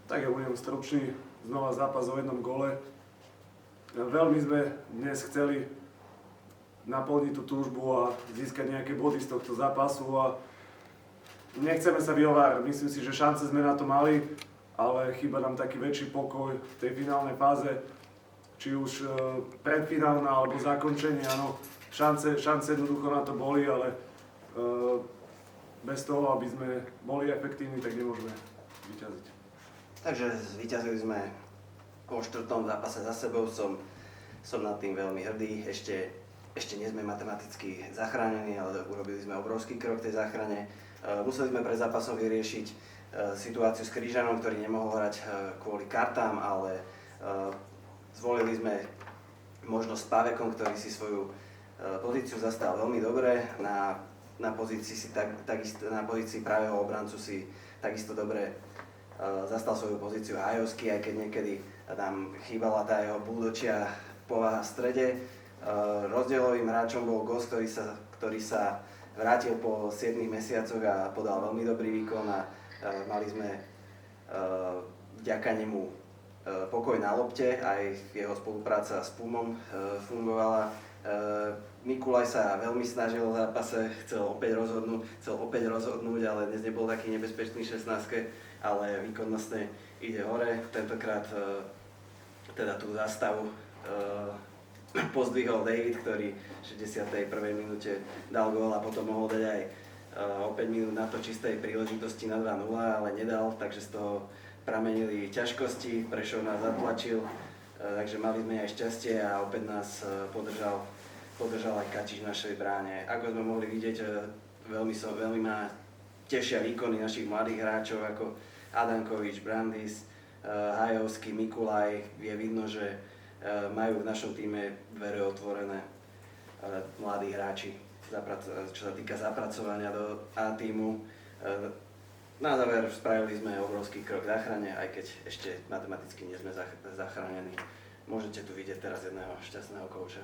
Tak ja budem stručný, znova zápas o jednom gole. Veľmi sme dnes chceli naplniť tú túžbu a získať nejaké body z tohto zápasu a nechceme sa vyhovárať. Myslím si, že šance sme na to mali, ale chýba nám taký väčší pokoj v tej finálnej fáze, či už predfinálna alebo zakončenie, áno. Šance jednoducho na to boli, ale bez toho, aby sme boli efektívni, tak nemôžeme vyťaziť. Takže zvíťazili sme po 4. zápase za sebou, som nad tým veľmi hrdý. Ešte nie sme matematicky zachránení, ale urobili sme obrovský krok v tej záchrane. Museli sme pred zápasom vyriešiť situáciu s Križanom, ktorý nemohol hrať kvôli kartám, ale zvolili sme možnosť s Pavekom, ktorý si svoju pozíciu zastal veľmi dobre. Na pozícii pravého obrancu si takisto dobre zastal svoju pozíciu Hajovský, aj keď niekedy tam chýbala tá jeho buldočia povaha v strede. Rozdielovým hráčom bol Gos, ktorý sa vrátil po 7 mesiacoch a podal veľmi dobrý výkon a mali sme vďaka nemu pokoj na lopte, aj jeho spolupráca s Pumom fungovala. Mikulaj sa veľmi snažil v zápase, chcel opäť rozhodnúť, ale dnes nebol taký nebezpečný 16, ale výkonnostne ide hore. Tentokrát teda tú zástavu pozdvihol David, ktorý v 61. minúte dal gól a potom mohol dať aj o 5 minút na to čistej príležitosti na 2-0, ale nedal, takže z toho pramenili ťažkosti, Prešov nás zatlačil, takže mali sme aj šťastie a opäť nás podržal aj Kačiš v našej bráne. Ako sme mohli vidieť, veľmi ma tešia výkony našich mladých hráčov ako Adankovič, Brandis, Hajovský, Mikulaj. Je vidno, že majú v našom týme dvere otvorené mladí hráči, čo sa týka zapracovania do A tímu. Na záver spravili sme obrovský krok v záchrane, aj keď ešte matematicky nie sme zachránení. Môžete tu vidieť teraz jedného šťastného kouča.